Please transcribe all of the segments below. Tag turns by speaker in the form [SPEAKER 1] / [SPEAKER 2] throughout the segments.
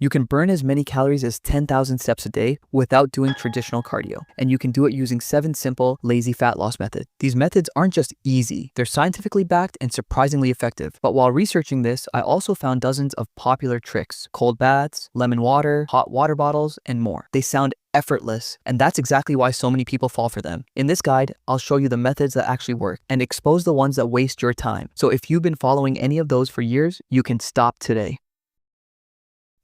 [SPEAKER 1] You can burn as many calories as 10,000 steps a day without doing traditional cardio, and you can do it using 7 simple, lazy fat loss methods. These methods aren't just easy, they're scientifically backed and surprisingly effective. But while researching this, I also found dozens of popular tricks: cold baths, lemon water, hot water bottles, and more. They sound effortless, and that's exactly why so many people fall for them. In this guide, I'll show you the methods that actually work and expose the ones that waste your time. So if you've been following any of those for years, you can stop today.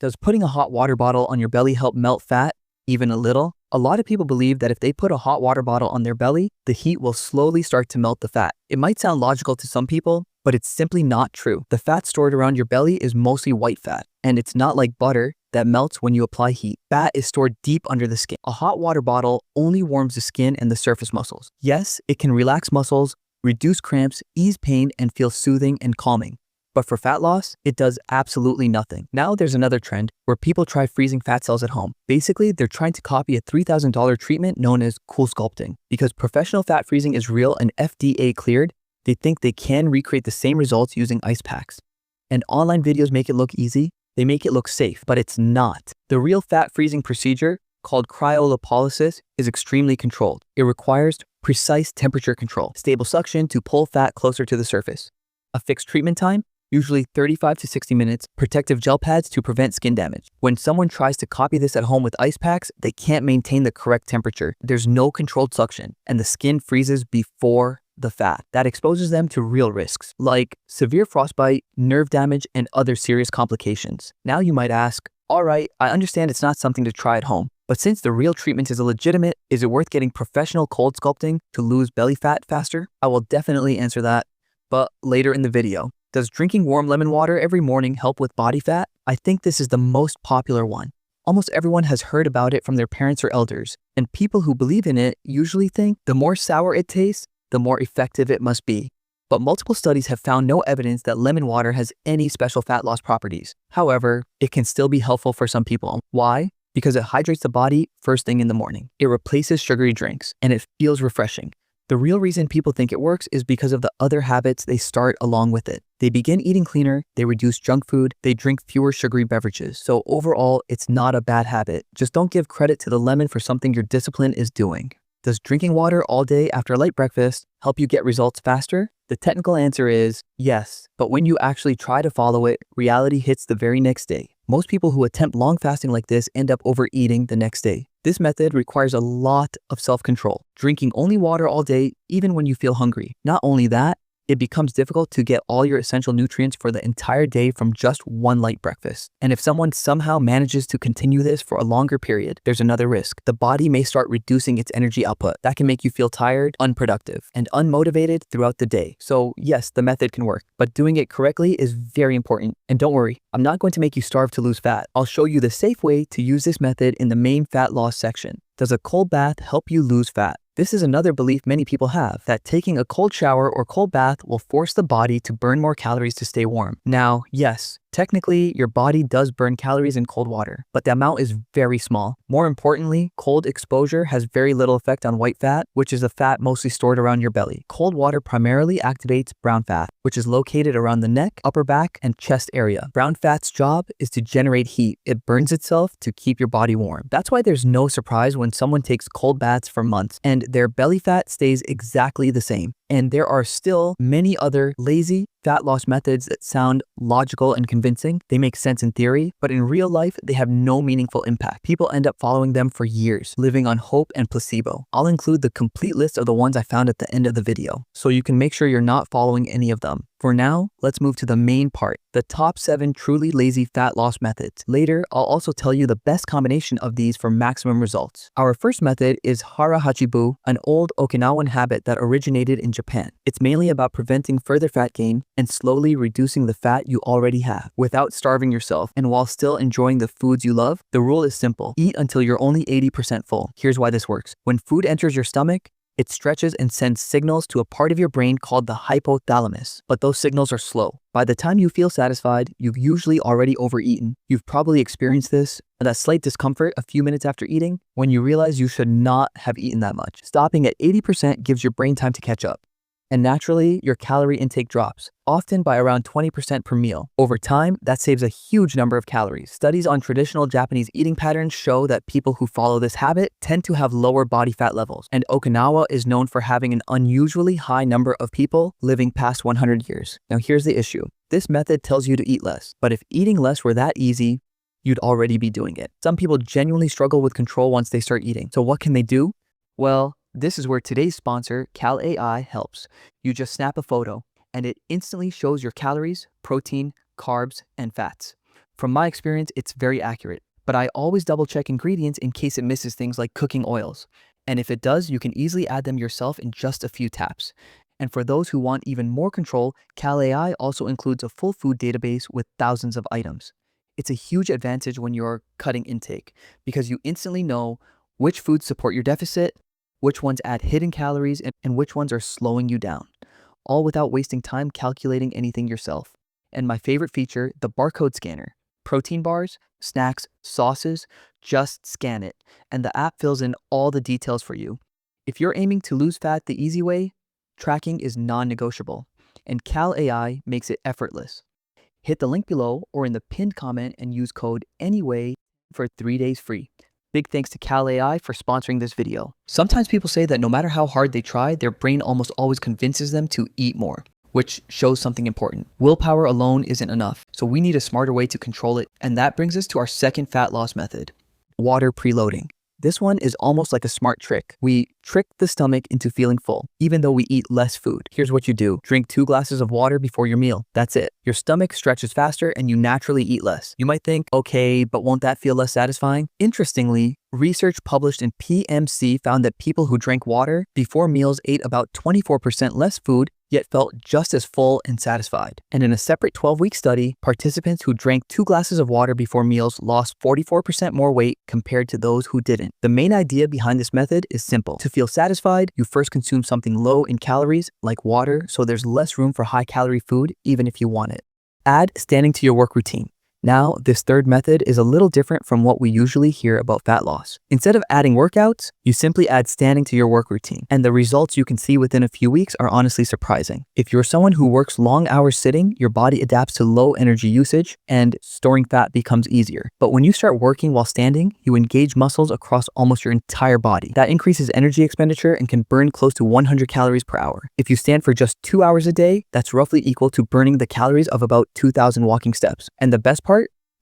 [SPEAKER 1] Does putting a hot water bottle on your belly help melt fat, even a little? A lot of people believe that if they put a hot water bottle on their belly, the heat will slowly start to melt the fat. It might sound logical to some people, but it's simply not true. The fat stored around your belly is mostly white fat, and it's not like butter that melts when you apply heat. Fat is stored deep under the skin. A hot water bottle only warms the skin and the surface muscles. Yes, it can relax muscles, reduce cramps, ease pain, and feel soothing and calming. But for fat loss, it does absolutely nothing. Now there's another trend where people try freezing fat cells at home. Basically, they're trying to copy a $3,000 treatment known as cool sculpting. Because professional fat freezing is real and FDA cleared, they think they can recreate the same results using ice packs. And online videos make it look easy. They make it look safe, but it's not. The real fat freezing procedure, called cryolipolysis, is extremely controlled. It requires precise temperature control, stable suction to pull fat closer to the surface, a fixed treatment time, usually 35 to 60 minutes, protective gel pads to prevent skin damage. When someone tries to copy this at home with ice packs, they can't maintain the correct temperature. There's no controlled suction, and the skin freezes before the fat. That exposes them to real risks, like severe frostbite, nerve damage, and other serious complications. Now you might ask, all right, I understand it's not something to try at home, but since the real treatment is illegitimate, is it worth getting professional cold sculpting to lose belly fat faster? I will definitely answer that, but later in the video. Does drinking warm lemon water every morning help with body fat? I think this is the most popular one. Almost everyone has heard about it from their parents or elders, and people who believe in it usually think the more sour it tastes, the more effective it must be. But multiple studies have found no evidence that lemon water has any special fat loss properties. However, it can still be helpful for some people. Why? Because it hydrates the body first thing in the morning. It replaces sugary drinks, and it feels refreshing. The real reason people think it works is because of the other habits they start along with it. They begin eating cleaner, they reduce junk food, they drink fewer sugary beverages. So overall, it's not a bad habit. Just don't give credit to the lemon for something your discipline is doing. Does drinking water all day after a light breakfast help you get results faster? The technical answer is yes, but when you actually try to follow it, reality hits the very next day. Most people who attempt long fasting like this end up overeating the next day. This method requires a lot of self-control, drinking only water all day, even when you feel hungry. Not only that, it becomes difficult to get all your essential nutrients for the entire day from just one light breakfast. And if someone somehow manages to continue this for a longer period, there's another risk. The body may start reducing its energy output. That can make you feel tired, unproductive, and unmotivated throughout the day. So yes, the method can work, but doing it correctly is very important. And don't worry, I'm not going to make you starve to lose fat. I'll show you the safe way to use this method in the main fat loss section. Does a cold bath help you lose fat? This is another belief many people have, that taking a cold shower or cold bath will force the body to burn more calories to stay warm. Now, yes, technically, your body does burn calories in cold water, but the amount is very small. More importantly, cold exposure has very little effect on white fat, which is the fat mostly stored around your belly. Cold water primarily activates brown fat, which is located around the neck, upper back, and chest area. Brown fat's job is to generate heat. It burns itself to keep your body warm. That's why there's no surprise when someone takes cold baths for months and their belly fat stays exactly the same. And there are still many other lazy fat loss methods that sound logical and convincing. They make sense in theory, but in real life, they have no meaningful impact. People end up following them for years, living on hope and placebo. I'll include the complete list of the ones I found at the end of the video, so you can make sure you're not following any of them. For now, let's move to the main part, the top 7 truly lazy fat loss methods. Later, I'll also tell you the best combination of these for maximum results. Our first method is hara hachibu, an old Okinawan habit that originated in Japan. It's mainly about preventing further fat gain and slowly reducing the fat you already have without starving yourself and while still enjoying the foods you love. The rule is simple: eat until you're only 80% full. Here's why this works. When food enters your stomach, it stretches and sends signals to a part of your brain called the hypothalamus, but those signals are slow. By the time you feel satisfied, you've usually already overeaten. You've probably experienced this, that slight discomfort a few minutes after eating, when you realize you should not have eaten that much. Stopping at 80% gives your brain time to catch up. and naturally, your calorie intake drops, often by around 20% per meal. Over time, that saves a huge number of calories. Studies on traditional Japanese eating patterns show that people who follow this habit tend to have lower body fat levels, and Okinawa is known for having an unusually high number of people living past 100 years. Now here's the issue. This method tells you to eat less, but if eating less were that easy, you'd already be doing it. Some people genuinely struggle with control once they start eating. So what can they do? Well, this is where today's sponsor, CalAI, helps. You just snap a photo, and it instantly shows your calories, protein, carbs, and fats. From my experience, it's very accurate, but I always double check ingredients in case it misses things like cooking oils. And if it does, you can easily add them yourself in just a few taps. And for those who want even more control, CalAI also includes a full food database with thousands of items. It's a huge advantage when you're cutting intake because you instantly know which foods support your deficit, which ones add hidden calories, and which ones are slowing you down, all without wasting time calculating anything yourself. And my favorite feature, the barcode scanner. Protein bars, snacks, sauces, just scan it, and the app fills in all the details for you. If you're aiming to lose fat the easy way, tracking is non-negotiable, and CalAI makes it effortless. Hit the link below or in the pinned comment and use code ANYWAY for 3 days free. Big thanks to CalAI for sponsoring this video. Sometimes people say that no matter how hard they try, their brain almost always convinces them to eat more, which shows something important. Willpower alone isn't enough, so we need a smarter way to control it, and that brings us to our second fat loss method, water preloading. This one is almost like a smart trick. We trick the stomach into feeling full, even though we eat less food. Here's what you do. Drink 2 glasses of water before your meal. That's it. Your stomach stretches faster and you naturally eat less. You might think, okay, but won't that feel less satisfying? Interestingly, research published in PMC found that people who drank water before meals ate about 24% less food, yet felt just as full and satisfied. And in a separate 12-week study, participants who drank 2 glasses of water before meals lost 44% more weight compared to those who didn't. The main idea behind this method is simple. To feel satisfied, you first consume something low in calories, like water, so there's less room for high-calorie food, even if you want it. Add standing to your work routine. Now, this third method is a little different from what we usually hear about fat loss. Instead of adding workouts, you simply add standing to your work routine, and the results you can see within a few weeks are honestly surprising. If you're someone who works long hours sitting, your body adapts to low energy usage, and storing fat becomes easier. But when you start working while standing, you engage muscles across almost your entire body. That increases energy expenditure and can burn close to 100 calories per hour. If you stand for just 2 hours a day, that's roughly equal to burning the calories of about 2,000 walking steps. And the best part?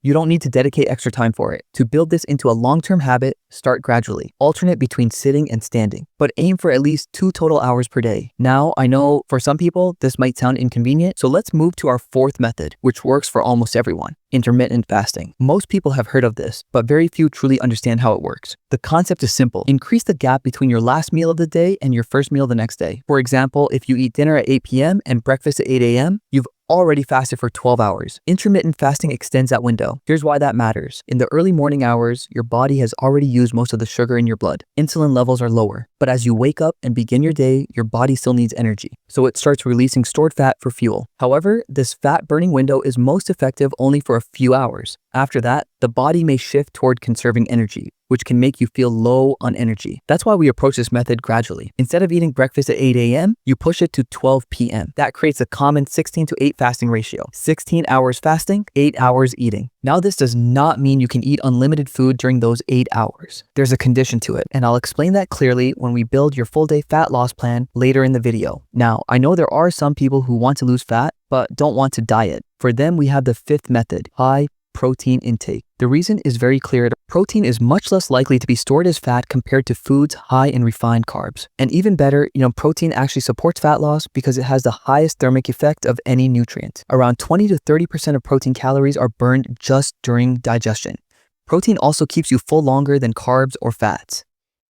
[SPEAKER 1] You don't need to dedicate extra time for it. To build this into a long-term habit, start gradually. Alternate between sitting and standing, but aim for at least 2 total hours per day. Now, I know for some people, this might sound inconvenient, so let's move to our fourth method, which works for almost everyone. Intermittent fasting. Most people have heard of this, but very few truly understand how it works. The concept is simple. Increase the gap between your last meal of the day and your first meal the next day. For example, if you eat dinner at 8 p.m. and breakfast at 8 a.m., you've already fasted for 12 hours. Intermittent fasting extends that window. Here's why that matters. In the early morning hours, your body has already used most of the sugar in your blood. Insulin levels are lower. But as you wake up and begin your day, your body still needs energy. So it starts releasing stored fat for fuel. However, this fat burning window is most effective only for a few hours. After that, the body may shift toward conserving energy, which can make you feel low on energy. That's why we approach this method gradually. Instead of eating breakfast at 8 a.m., you push it to 12 p.m. That creates a common 16-to-8 fasting ratio. 16 hours fasting, 8 hours eating. Now, this does not mean you can eat unlimited food during those 8 hours. There's a condition to it, and I'll explain that clearly when we build your full-day fat loss plan later in the video. Now, I know there are some people who want to lose fat, but don't want to diet. For them, we have the fifth method, high protein intake. The reason is very clear. Protein is much less likely to be stored as fat compared to foods high in refined carbs. And even better, protein actually supports fat loss because it has the highest thermic effect of any nutrient. Around 20 to 30% of protein calories are burned just during digestion. Protein also keeps you full longer than carbs or fats.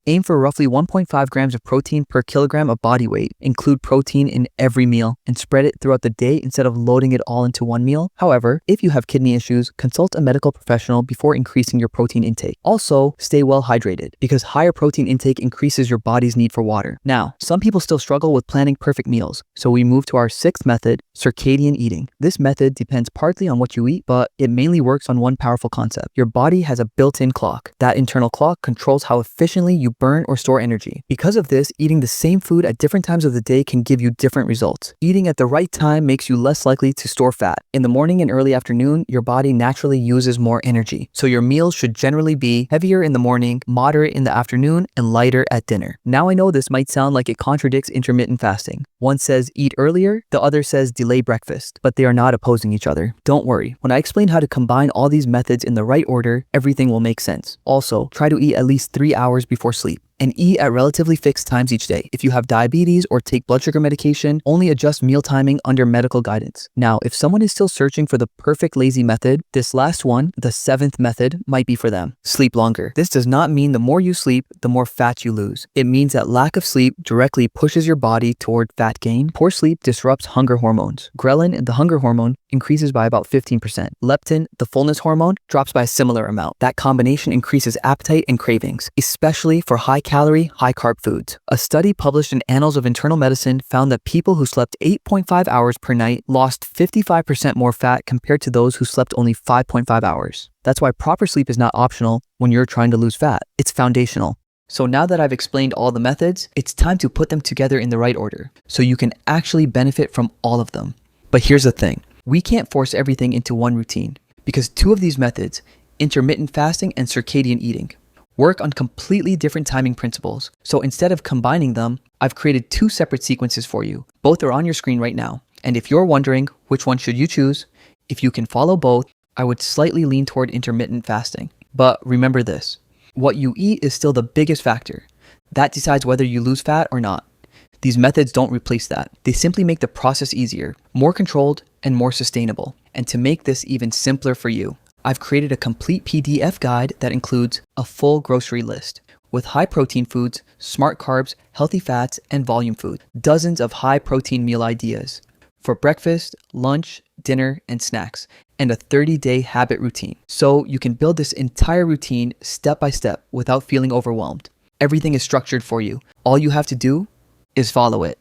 [SPEAKER 1] Aim for roughly 1.5 grams of protein per kilogram of body weight. Include protein in every meal and spread it throughout the day instead of loading it all into one meal. However, if you have kidney issues, consult a medical professional before increasing your protein intake. Also, stay well hydrated because higher protein intake increases your body's need for water. Now, some people still struggle with planning perfect meals, so we move to our sixth method, circadian eating. This method depends partly on what you eat, but it mainly works on one powerful concept. Your body has a built-in clock. That internal clock controls how efficiently you burn or store energy. Because of this, eating the same food at different times of the day can give you different results. Eating at the right time makes you less likely to store fat. In the morning and early afternoon, your body naturally uses more energy. So your meals should generally be heavier in the morning, moderate in the afternoon, and lighter at dinner. Now I know this might sound like it contradicts intermittent fasting. One says eat earlier, the other says delay breakfast, but they are not opposing each other. Don't worry, when I explain how to combine all these methods in the right order, everything will make sense. Also, try to eat at least 3 hours before sleep. And eat at relatively fixed times each day. If you have diabetes or take blood sugar medication, only adjust meal timing under medical guidance. Now, if someone is still searching for the perfect lazy method, this last one, the 7th method, might be for them. Sleep longer. This does not mean the more you sleep, the more fat you lose. It means that lack of sleep directly pushes your body toward fat gain. Poor sleep disrupts hunger hormones. Ghrelin, the hunger hormone, increases by about 15%. Leptin, the fullness hormone, drops by a similar amount. That combination increases appetite and cravings, especially for high-calorie, high-carb foods. A study published in Annals of Internal Medicine found that people who slept 8.5 hours per night lost 55% more fat compared to those who slept only 5.5 hours. That's why proper sleep is not optional when you're trying to lose fat. It's foundational. So now that I've explained all the methods, it's time to put them together in the right order so you can actually benefit from all of them. But here's the thing. We can't force everything into one routine because 2 of these methods, intermittent fasting and circadian eating, work on completely different timing principles. So instead of combining them, I've created 2 separate sequences for you. Both are on your screen right now. And if you're wondering which one should you choose, if you can follow both, I would slightly lean toward intermittent fasting. But remember this, what you eat is still the biggest factor. That decides whether you lose fat or not. These methods don't replace that. They simply make the process easier, more controlled, and more sustainable. And to make this even simpler for you, I've created a complete PDF guide that includes a full grocery list with high protein foods, smart carbs, healthy fats, and volume food. Dozens of high protein meal ideas for breakfast, lunch, dinner, and snacks, and a 30-day habit routine. So you can build this entire routine step by step without feeling overwhelmed. Everything is structured for you. All you have to do is follow it.